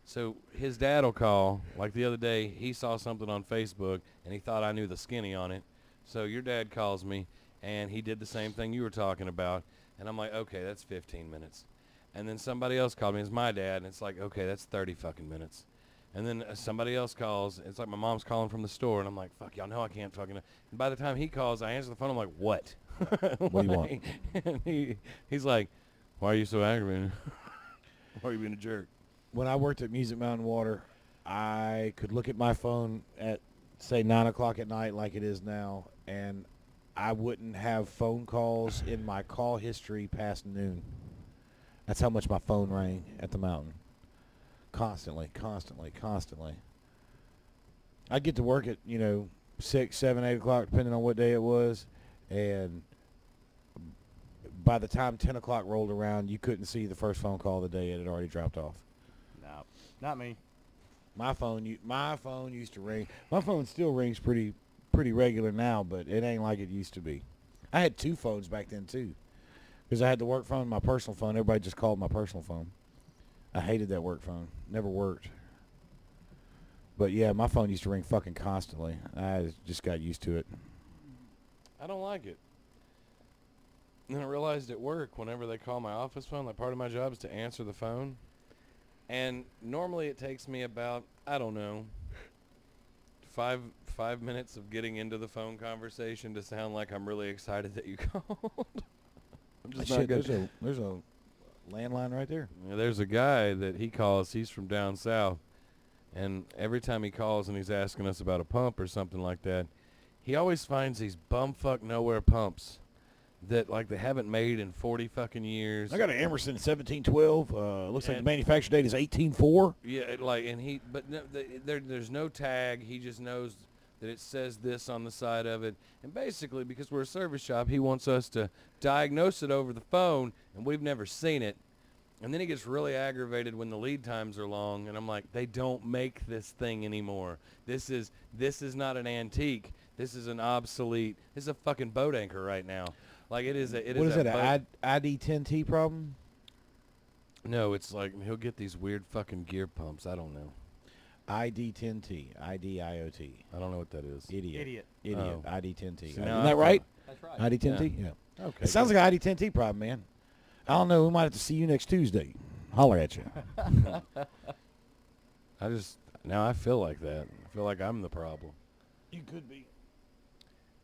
So his dad will call. Like the other day, he saw something on Facebook, and he thought I knew the skinny on it. So your dad calls me, and he did the same thing you were talking about. And I'm like, okay, that's 15 minutes. And then somebody else called me. It's my dad, and it's like, okay, that's 30 fucking minutes. And then somebody else calls. It's like my mom's calling from the store, and I'm like, fuck, y'all know I can't fucking. And by the time he calls, I answer the phone. I'm like, what?
What do you want?
And he's like, why are you so aggravated? Why are you being a jerk?
When I worked at Music Mountain Water, I could look at my phone at, say, 9 o'clock at night like it is now, and I wouldn't have phone calls in my call history past noon. That's how much my phone rang at the mountain. Constantly. I'd get to work at, 6, 7, 8 o'clock, depending on what day it was, and by the time 10 o'clock rolled around, you couldn't see the first phone call of the day. It had already dropped off.
No, not me.
My phone used to ring. My phone still rings pretty regular now, but it ain't like it used to be. I had 2 phones back then too, because I had the work phone and my personal phone. Everybody just called my personal phone. I hated that work phone. Never worked. But yeah, my phone used to ring fucking constantly. I just got used to it.
I don't like it. And then I realized at work, whenever they call my office phone, like part of my job is to answer the phone. And normally it takes me about, I don't know, five minutes of getting into the phone conversation to sound like I'm really excited that you called. I'm just not good.
There's a landline right there.
Yeah, there's a guy that he calls. He's from down south. And every time he calls and he's asking us about a pump or something like that, he always finds these bumfuck nowhere pumps that like they haven't made in 40 fucking years.
I got an Emerson 1712. Looks like the manufacture date is 18.4.
Yeah, there's no tag. He just knows that it says this on the side of it. And basically, because we're a service shop, he wants us to diagnose it over the phone, and we've never seen it. And then he gets really aggravated when the lead times are long, and I'm like, they don't make this thing anymore. This is not an antique. This is an obsolete. This is a fucking boat anchor right now. Like it is.
What is it? An ID10T problem?
No, it's like he'll get these weird fucking gear pumps. I don't know.
ID10T. IDIOT.
I don't know what that is.
Idiot.
Oh.
ID10T.
So
Isn't that right?
That's right.
ID10T? Yeah.
Okay.
It sounds like an ID10T problem, man. I don't know. We might have to see you next Tuesday. Holler at you.
Now I feel like that. I feel like I'm the problem.
You could be.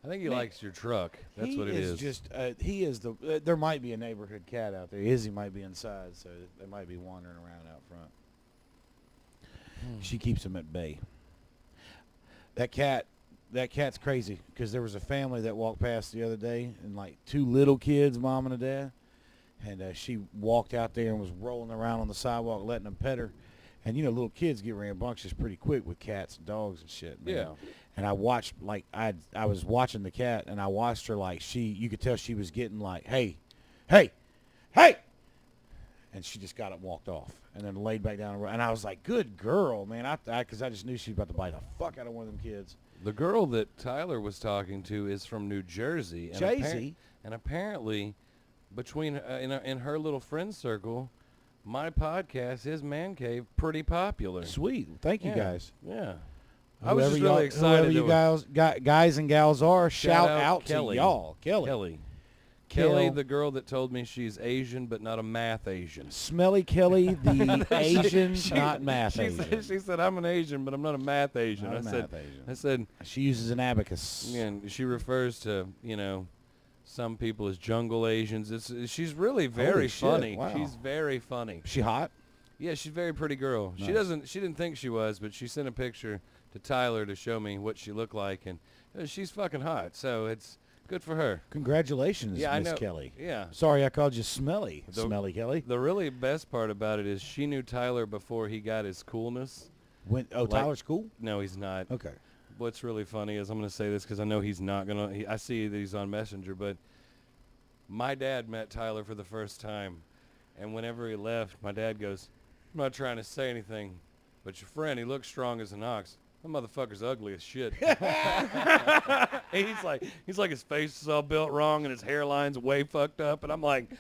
I think he likes your truck. That's what it is.
He is the. There might be a neighborhood cat out there. Izzy might be inside, so they might be wandering around out front. She keeps him at bay. That cat's crazy because there was a family that walked past the other day and like 2 little kids, mom and a dad, and she walked out there and was rolling around on the sidewalk, letting them pet her. And, little kids get rambunctious pretty quick with cats and dogs and shit, man.
Yeah.
And I watched, like, I was watching the cat, and I watched her, like, you could tell she was getting, like, hey. And she just got up and walked off and then laid back down. And I was like, good girl, man. Because I just knew she was about to bite the fuck out of one of them kids.
The girl that Tyler was talking to is from New Jersey. And apparently, between in her little friend circle, my podcast, his man cave, pretty popular.
Sweet. Thank you, guys.
Yeah.
Whoever
I was just really excited.
Whoever you guys and gals are, shout out
Kelly.
to y'all.
Kelly, the girl that told me she's Asian, but not a math Asian.
Smelly Kelly, the Asian, not math Asian.
She said, I'm an Asian, but I'm not a math Asian. I said,
she uses an abacus.
Yeah, and she refers to, some people as jungle Asians. She's really very funny.
Wow.
She's very funny.
She hot?
Yeah, she's a very pretty girl.
Nice.
She didn't think she was, but she sent a picture to Tyler to show me what she looked like, and she's fucking hot. So it's good for her.
Congratulations,
Yeah,
Miss
I know.
Kelly.
Yeah.
Sorry I called you Smelly. Smelly Kelly.
The really best part about it is she knew Tyler before he got his coolness.
Tyler's cool?
No, he's not.
Okay.
What's really funny is I'm going to say this because I know he's not going to. I see that he's on Messenger, but my dad met Tyler for the first time, and whenever he left, my dad goes, I'm not trying to say anything, but your friend, he looks strong as an ox. That motherfucker's ugly as shit. he's like his face is all built wrong and his hairline's way fucked up, and I'm like,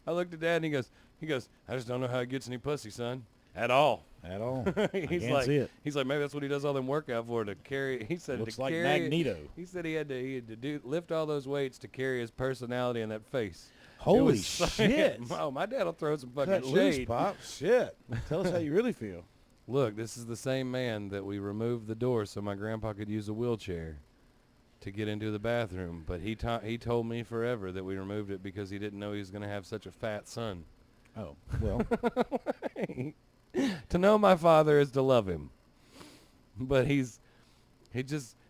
I looked at Dad and he goes, I just don't know how he gets any pussy, son, at all.
At all.
He's
I can't
like,
see it.
He's like, maybe that's what he does all them workout for, to carry. He said,
Looks
to
like
carry
Magneto.
He said he had to lift all those weights to carry his personality in that face.
Holy shit.
Oh, my dad'll throw some fucking
Cut loose,
shade.
Pop. Shit. Tell us how you really feel.
Look, this is the same man that we removed the door so my grandpa could use a wheelchair to get into the bathroom. But he told me forever that we removed it because he didn't know he was going to have such a fat son.
Oh, well.
To know my father is to love him. But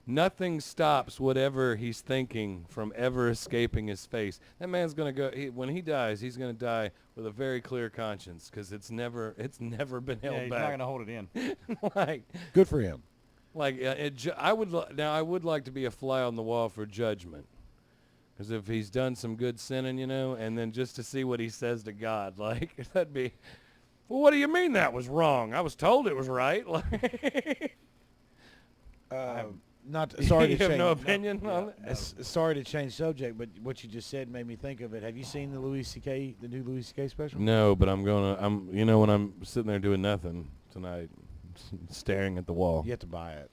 nothing stops whatever he's thinking from ever escaping his face. That man's going to go, when he dies, he's going to die with a very clear conscience because it's never been held
he's
back.
not going to hold it in.
Good for him.
I would like to be a fly on the wall for judgment. Because if he's done some good sinning, and then just to see what he says to God, that'd be, Well, what do you mean that was wrong? I was told it was right.
Not sorry to
You have
change.
no opinion
Yeah,
on it?
no.
Sorry to change subject, but what you just said made me think of it. Have you seen the the new Louis C.K. special?
No, but when I'm sitting there doing nothing tonight, staring at the wall.
You have to buy it.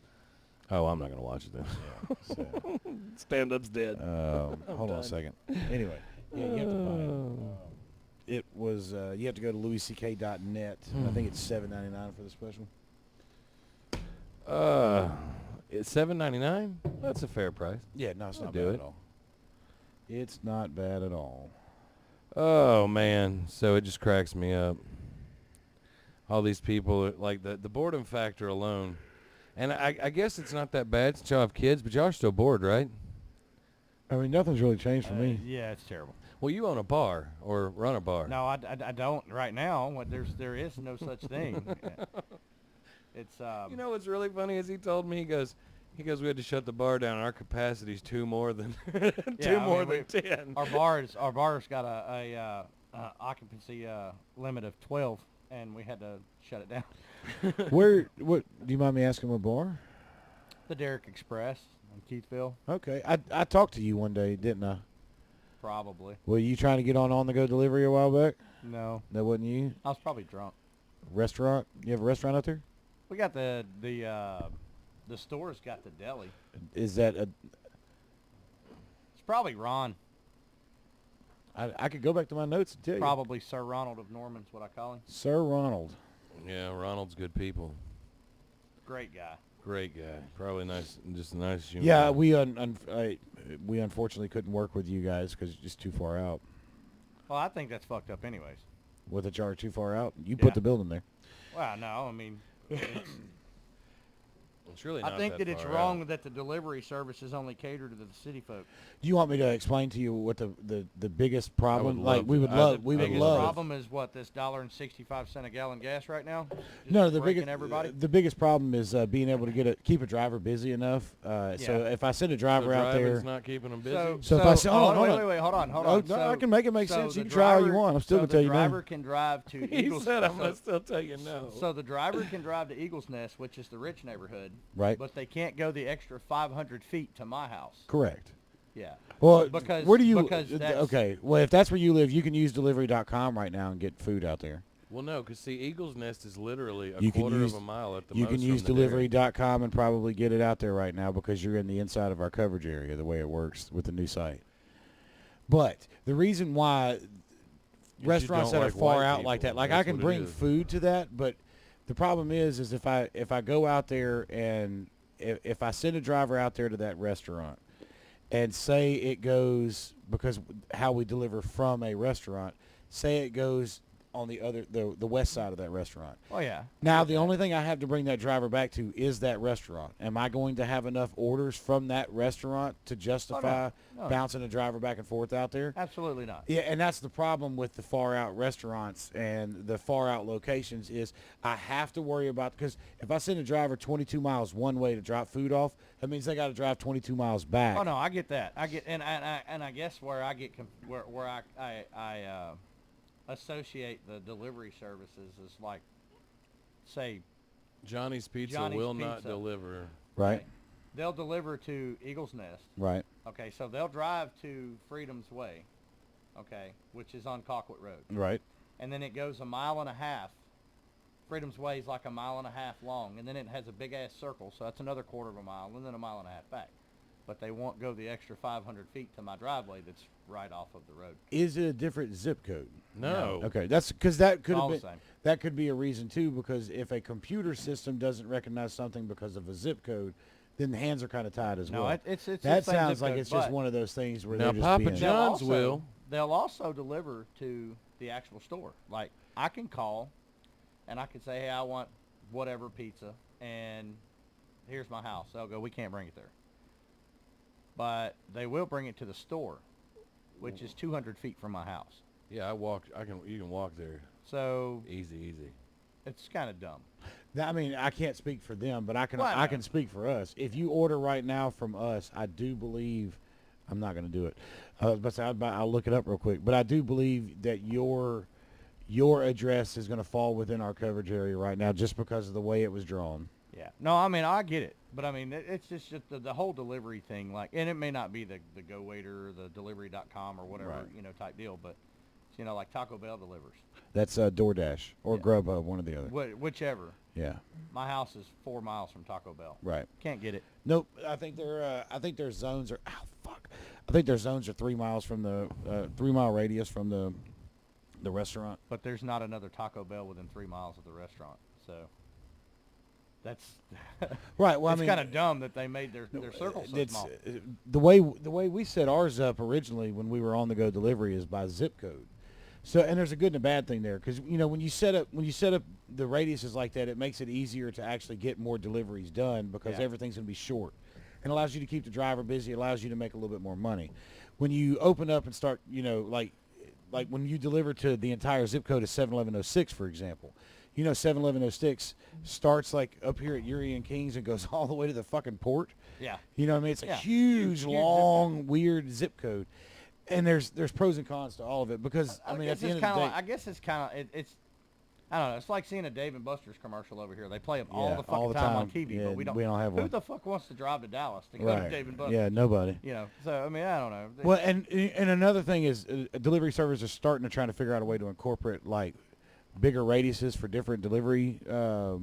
Oh, I'm not going to watch it then.
Yeah. So,
Stand-up's dead.
hold on a second. Anyway, yeah, you have to buy it. It was you have to go to louisck.net. I think it's $7.99 for the special.
It's $7.99. That's a fair price.
Yeah, no, it's
I'll
not
do
bad
it.
at all. It's not bad at all.
Oh man, so it just cracks me up. All these people, like the boredom factor alone, and I guess it's not that bad since y'all have kids, but y'all are still bored, right?
I mean, nothing's really changed for me.
Yeah, it's terrible.
Well, you own a bar or run a bar.
No, I don't right now. There is no such thing. It's
You know what's really funny is he told me he goes we had to shut the bar down. Our capacity's two more than
Yeah, I mean,
than 10.
our bar's got a occupancy limit of 12, and we had to shut it down.
What do you mind me asking what bar?
The Derrick Express in Keithville,
Okay, I talked to you one day, didn't I?
probably.
Were you trying to get on the go delivery a while back?
No,
That wasn't you.
I was probably drunk.
Restaurant? You have a restaurant out there?
We got the store's got the deli.
Is that a?
It's probably Ron.
I could go back to my notes and tell you.
Probably Sir Ronald of Norman's what I call him.
Sir Ronald.
Yeah, Ronald's good people.
Great guy.
Great guy. Probably nice, just the nicest human.
Yeah,
being.
we unfortunately couldn't work with you guys because it's just too far out.
Well, I think that's fucked up anyways.
With a jar too far out, you
Yeah.
put the building there.
Well, no, I mean, it's,
It's really not
I think that it's
far
wrong
out.
that the delivery services only cater to the city folk.
Do you want me to explain to you what the biggest problem?
would
Like
love
we
to.
would
I
love,
would-
we
I
would
Biggest
love.
problem is what, this $1.65 a gallon gas right now? Just
No, the
breaking
biggest
everybody.
the biggest problem is being able to keep a driver busy enough. So
Yeah.
if I send a
So
driver out there,
driving's not keeping them busy.
So if I say- hold on, hold on.
wait, hold on.
Oh, no, I can make it make
so
sense. You
the
can try all you
driver-
want. I'm still
so
gonna tell you
the
no.
driver can drive to
he
Eagles.
said, "I'm
so,
gonna still tell you no."
so the driver can drive to Eagles Nest, which is the rich neighborhood,
Right.
but they can't go the extra 500 feet to my house.
Correct.
Yeah.
Well,
Because-
where do you?
because that's-
Okay. Well, if that's where you live, you can use delivery.com right now and get food out there.
Well, no, because see, Eagles Nest is literally a
You can
quarter
use-
of a mile at the
You
most
can
from
use
the dairy.
delivery.com and probably get it out there right now because you're in the inside of our coverage area, the way it works with the new site. But the reason why
You
restaurants
don't
that are
like
far
white
out like
people.
that, like I
That's
can
what it
bring
is.
food to that, but the problem is if I go out there and if I send a driver out there to that restaurant and say it goes, because how we deliver from a restaurant, say it goes on the west side of that restaurant.
Oh yeah.
Now, the only thing I have to bring that driver back to is that restaurant. Am I going to have enough orders from that restaurant to justify
No.
bouncing a driver back and forth out there?
Absolutely not.
Yeah, and that's the problem with the far out restaurants and the far out locations is I have to worry about, because if I send a driver 22 miles one way to drop food off, that means they got to drive 22 miles back.
Oh no, I get that. I get, and I guess where I get where I associate the delivery services is like, say,
Johnny's Pizza
Johnny's
will not
Pizza.
deliver.
Right,
they'll deliver to Eagles Nest.
right,
Okay, so they'll drive to Freedom's Way, okay, which is on Colquitt Road,
right.
and then it goes a mile and a half. Freedom's Way is like a mile and a half long, and then it has a big ass circle, so that's another quarter of a mile, and then a mile and a half back. But they won't go the extra 500 feet to my driveway that's right off of the road.
Is it a different zip code?
No.
Okay, that's because that could
All
have
the
been
same.
that could be a reason too. Because if a computer system doesn't recognize something because of a zip code, then the hands are kind of tied as
No,
well.
it's the
that
same
sounds
zip
like
code,
it's just
but
one of those things where
Now,
they're just
Papa
being,
they'll
John's
also-
will.
They'll also deliver to the actual store. Like, I can call, and I can say, hey, I want whatever pizza, and here's my house. They'll go, we can't bring it there. But they will bring it to the store, which is 200 feet from my house.
Yeah, you can walk there.
So
Easy.
it's kind of dumb.
Now, I mean, I can't speak for them, but I can.
Well, I
I
know.
can speak for us. If you order right now from us, I do believe. I'm not going to do it, but I'll look it up real quick. But I do believe that your your address is going to fall within our coverage area right now just because of the way it was drawn.
Yeah. No, I mean, I get it. But, I mean, it's just the whole delivery thing. Like, and it may not be the Go Waiter or the delivery.com or whatever,
Right.
Type deal. But, like Taco Bell delivers.
That's DoorDash or
Yeah.
Grubhub, one or the other.
Whichever.
Yeah.
My house is 4 miles from Taco Bell.
Right.
Can't get it.
Nope. I think their zones are. Ow, fuck. I think their zones are 3 miles from the 3 mile radius from the restaurant.
But there's not another Taco Bell within 3 miles of the restaurant. So that's
Right. Well,
it's
I mean,
kind of dumb that they made their circle so small.
The way we set ours up originally when we were on the go delivery is by zip code. So, and there's a good and a bad thing there because when you set up the radiuses like that, it makes it easier to actually get more deliveries done because everything's going to be short, and allows you to keep the driver busy. It allows you to make a little bit more money. When you open up and start, like when you deliver to the entire zip code of 71106, for example, 71106 starts like up here at Erie and Kings and goes all the way to the fucking port.
Yeah.
You know what I mean? It's a
Yeah.
huge,
Huge
long, weird zip code. And there's pros and cons to all of it because, I mean, at the end of the day...
I guess it's kind of, it's, I don't know, it's like seeing a Dave & Buster's commercial over here. They play them all
Yeah,
the fucking
all the
time on
time.
TV,
Yeah,
but we don't
have one.
Who the fuck wants to drive to Dallas to go
Right.
to Dave & Buster's?
Yeah, nobody.
So, I mean, I don't know.
Well, and another thing is delivery servers are starting to try to figure out a way to incorporate, like, bigger radiuses for different delivery
Hell,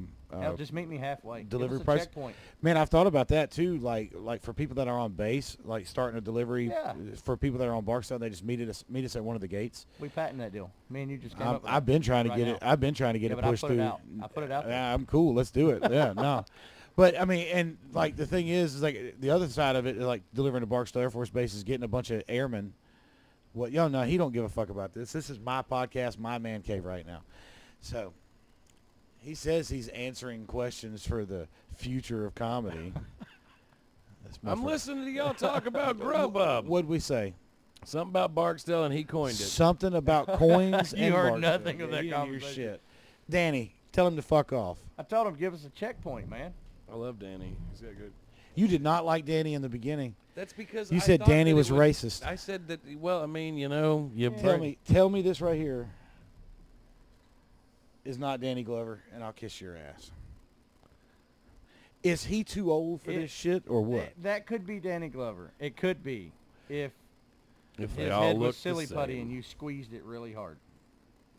just meet me halfway.
delivery
Give us a
price.
checkpoint.
Man, I've thought about that too. Like for people that are on base, like starting a delivery.
Yeah.
For people that are on Barksdale, they just meet us at one of the gates.
We patent that deal. Me and you just came up with
I've been trying to
right
get
now.
it. I've been trying to get
Yeah,
it
but I
pushed
put it
through.
out. I put it out there.
Yeah, I'm cool. Let's do it. Yeah, no. But I mean, and like the thing is like the other side of it, like delivering to Barksdale Air Force Base is getting a bunch of airmen. Well, no, he don't give a fuck about this. This is my podcast, my man cave right now. So he says he's answering questions for the future of comedy.
I'm listening to y'all talk about Grubhub.
What'd we say?
Something about Barksdale, and he coined it.
Something about coins
You
and
heard
Barksdale.
nothing of that
you didn't hear
conversation.
shit. Danny, tell him to fuck off.
I told him give us a checkpoint, man.
I love Danny. He's got good.
You did not like Danny in the beginning.
That's because
You
I
said
thought
Danny
that
was
it
racist.
I said that. Well, I mean, you
Tell me this right here is not Danny Glover, and I'll kiss your ass. Is he too old for this shit, or what?
That could be Danny Glover. It could be if
if they
his
all
head
look
was silly
the
putty
same.
and you squeezed it really hard.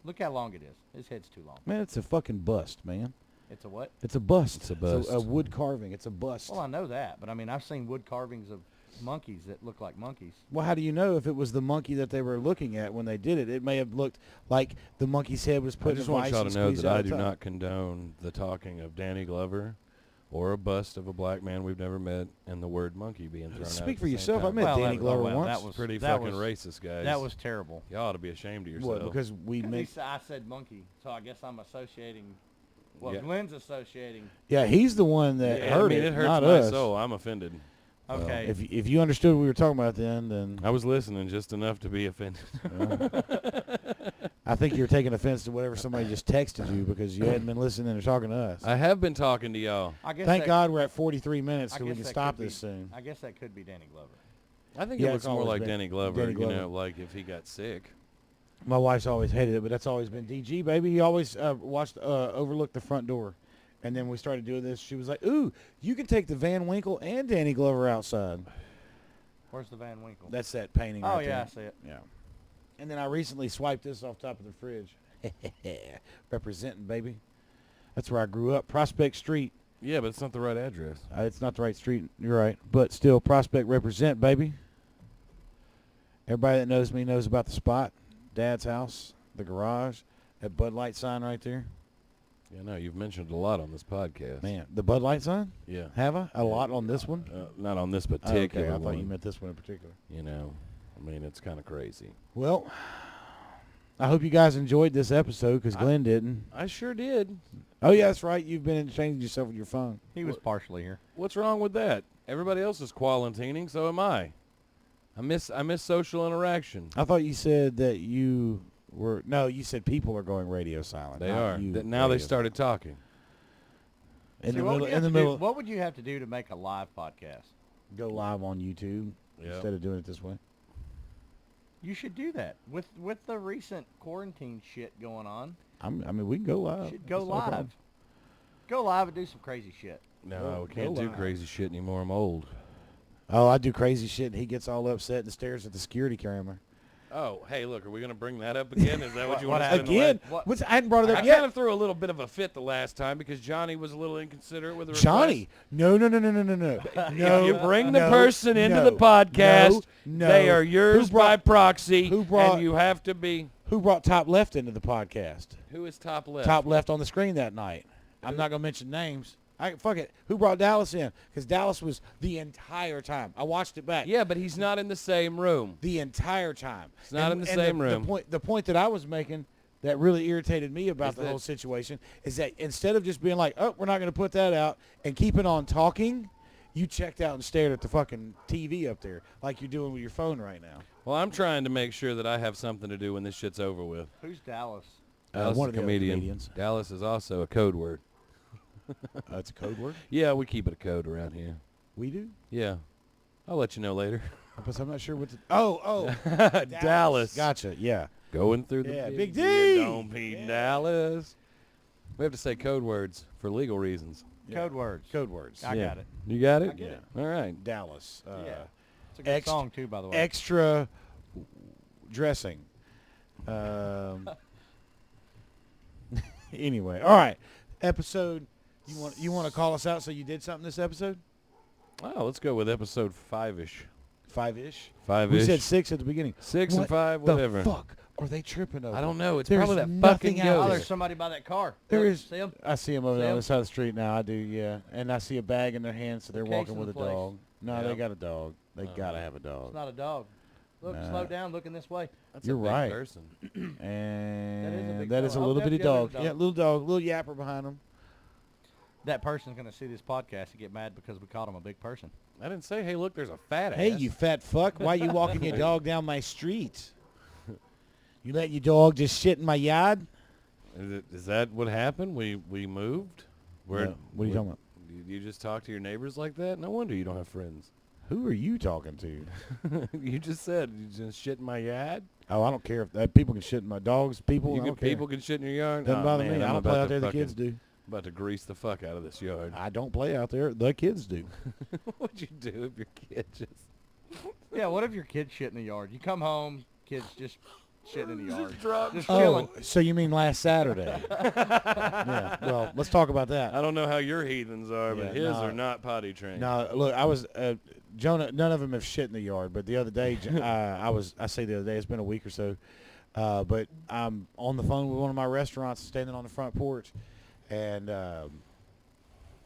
Look how long it is. His head's too long.
Man, it's a fucking bust, man.
It's a what?
It's a bust.
It's a bust.
a wood carving. It's a bust.
Well, I know that, but I mean, I've seen wood carvings of monkeys that look like monkeys.
Well, how do you know if it was the monkey that they were looking at when they did it? It may have looked like the monkey's head was
I
put in
just
a
want
vice
y'all
and
to know
squeezed
that
out
I
the
do
top.
not condone the talking of Danny Glover or a bust of a black man we've never met and the word monkey being thrown out.
Speak
at
for
the same
yourself. I
time.
met Danny
that-
Glover
well,
once.
that was
Pretty
that
fucking
was-
racist, guys.
That was terrible.
Y'all ought to be ashamed of yourself.
What? Because we
At
make.
least I said monkey, so I guess I'm associating. Well,
Yeah.
Glenn's associating.
Yeah, he's the one that
Yeah,
heard
I mean,
it,
it hurts
not
my
us.
soul. I'm offended.
Okay.
If you understood what we were talking about then
I was listening just enough to be offended.
I think you're taking offense to whatever somebody just texted you because you hadn't been listening or talking to us.
I have been talking to y'all.
I guess
Thank
that-
God we're at 43 minutes
I
so we
guess
can
that
stop
could be-
this soon.
I guess that could be Danny Glover.
I think
Yeah,
it
it's
looks more
always
like
been
Danny Glover,
Danny Glover.
like if he got sick.
My wife's always hated it, but that's always been DG, baby. He always overlooked the front door. And then we started doing this. She was like, ooh, you can take the Van Winkle and Danny Glover outside.
Where's the Van Winkle?
That's that painting
oh
right
yeah, I
there.
see it.
Yeah. And then I recently swiped this off top of the fridge. Representing, baby. That's where I grew up. Prospect Street.
Yeah, but it's not the right address.
It's not the right street. You're right. But still, Prospect represent, baby. Everybody that knows me knows about the spot. Dad's house, the garage, that Bud Light sign right there.
Yeah, no, you've mentioned a lot on this podcast.
Man, the Bud Light sign?
Yeah.
Have I? A lot on this one?
Not on this
Oh,
particular
okay, I
one.
thought you meant this one in particular.
You know, I mean, it's kind of crazy.
Well, I hope you guys enjoyed this episode because Glenn didn't.
I sure did.
Oh, yeah, that's right. You've been entertaining yourself with your phone.
He was partially here.
What's wrong with that? Everybody else is quarantining, so am I. I miss social interaction.
I thought you said that you were... No, you said people are going radio silent.
They
not
are.
you
Now they
radio
started talking.
silent.
See, what would you have to do-
middle,
what would you have to do to make a live podcast?
go live on YouTube
Yep.
instead of doing it this way.
You should do that with the recent quarantine shit going on.
I mean, we can go live.
Should go
That's no problem.
live. Go live and do some crazy shit.
No, we
Go
can't do
live.
crazy shit anymore. I'm old.
Oh, I do crazy shit, and he gets all upset and stares at the security camera.
Oh, hey, look, are we going to bring that up again? Is that what you
What
want to say?
Again?
What-
I hadn't brought it
I
up
kind
yet.
of threw a little bit of a fit the last time because Johnny was a little inconsiderate with the request.
Johnny, no.
If you bring the
no,
person into
no,
the podcast,
no.
they are yours
Who brought-
by proxy,
who brought-
and you have to be.
Who brought Top Left into the podcast?
Who is top left?
Top Left on the screen that night. I'm not going to mention names. Fuck it. Who brought Dallas in? Because Dallas was the entire time. I watched it back.
Yeah, but he's not in the same room.
The entire time.
It's not in the same room.
The point that I was making that really irritated me about
Is
the
that-
whole situation is that instead of just being like, oh, we're not going to put that out and keeping on talking, you checked out and stared at the fucking TV up there like you're doing with your phone right now.
Well, I'm trying to make sure that I have something to do when this shit's over with.
Who's Dallas?
Dallas
one
is
of
a
the other
comedian.
comedians.
Dallas is also a code word.
That's a code word?
Yeah, we keep it a code around here.
We do?
Yeah. I'll let you know later.
Because I'm not sure what to... Oh.
Dallas.
Gotcha, yeah.
Going through the
Yeah,
big
Big D.
Don't be
Yeah.
Dallas. We have to say code words for legal reasons.
Code words.
Code words.
I got it.
You got it?
I get it.
All right.
Dallas.
Yeah. It's a good
Ext-
song too, by the way.
Extra dressing. Anyway, all right. Episode. You want to call us out? So you did something this episode?
Oh, let's go with episode 5-ish.
5-ish.
5-ish.
We said 6 at the beginning.
6 and
What
5,
the
whatever.
fuck are they tripping over?
I don't know. It's
There's
probably that
nothing
fucking
out
Oh,
ghost.
there's somebody by that car.
There
Look,
is.
See him?
I see them over
See
there on
'em?
the side of the street now. I do, yeah. And I see a bag in their hand, so they're
Case
walking
in
with a
the place.
dog. No, they
Yep.
got a dog. They
Oh.
gotta have a
It's
dog.
not a dog. Look,
Nah.
slow down. Looking this way.
That's
You're
a big
right.
person.
And
big
that is a
dog. Oh,
little
yep,
bitty
yeah, there's
dog.
a dog.
Yeah, little dog, little yapper behind him.
That person's gonna see this podcast and get mad because we called him a big person.
I didn't say, hey, look, there's a fat
Hey,
ass.
you fat fuck! Why you walking your dog down my street? You let your dog just shit in my yard?
Is that what happened? We moved?
No. What are you talking about?
You just talk to your neighbors like that? No wonder you don't have friends.
Who are you talking to?
You just said you just shit in my yard.
Oh, I don't care if people can shit in my dogs. People,
You
I
can,
don't care.
people can shit in your yard.
Doesn't
Oh,
bother
man,
me. I
I'm
don't play
about
out
to
there. The
fucking-
kids do.
About to grease the fuck out of this yard.
I don't play out there. The kids do.
What'd you do if your kid just
Yeah. What if your kid's shit in the yard? You come home, kids just shitting in the yard.
drunk?
Just chilling.
Oh, so you mean last Saturday? Yeah. Well, let's talk about that.
I don't know how your heathens are, but
Yeah,
his
no.
are not potty trained.
No, look, I was Jonah. None of them have shit in the yard, but the other day, I say the other day, it's been a week or so, but I'm on the phone with one of my restaurants, standing on the front porch, and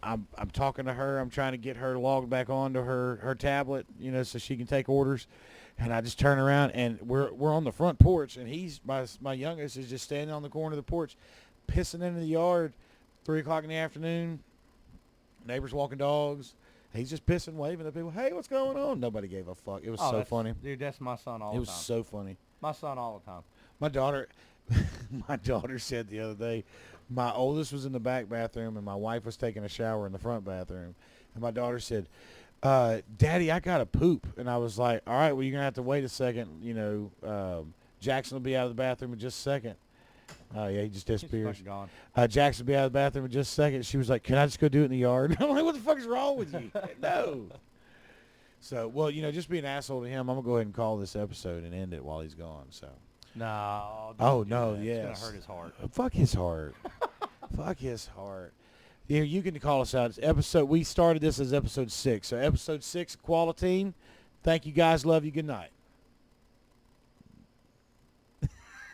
I'm talking to her. I'm trying to get her logged back onto her tablet, so she can take orders. And I just turn around, and we're on the front porch, and he's my youngest is just standing on the corner of the porch, pissing into the yard, 3 o'clock in the afternoon. Neighbors walking dogs. He's just pissing, waving at people. Hey, what's going on? Nobody gave a fuck. It was so
that's-
funny.
Dude, that's my son all
It
the
was
time.
so funny.
My son all the time.
My daughter, my daughter said the other day, my oldest was in the back bathroom and my wife was taking a shower in the front bathroom, and my daughter said, "Daddy, I gotta poop," and I was like, "All right, well, you're gonna have to wait a second. Jackson will be out of the bathroom in just a second." Oh yeah, he just
He's
disappears.
fucking gone.
Jackson will be out of the bathroom in just a second. She was like, "Can I just go do it in the yard?" I'm like, "What the fuck is wrong with you?" No. So, well, just be an asshole to him. I'm gonna go ahead and call this episode and end it while he's gone. So.
No.
Oh,
don't do
no,
that. It's
yes.
gonna hurt his heart.
Fuck his heart. Fuck his heart. Yeah, you can call us out. We started this as episode 6. So episode 6, Qualantine. Thank you guys. Love you. Good night.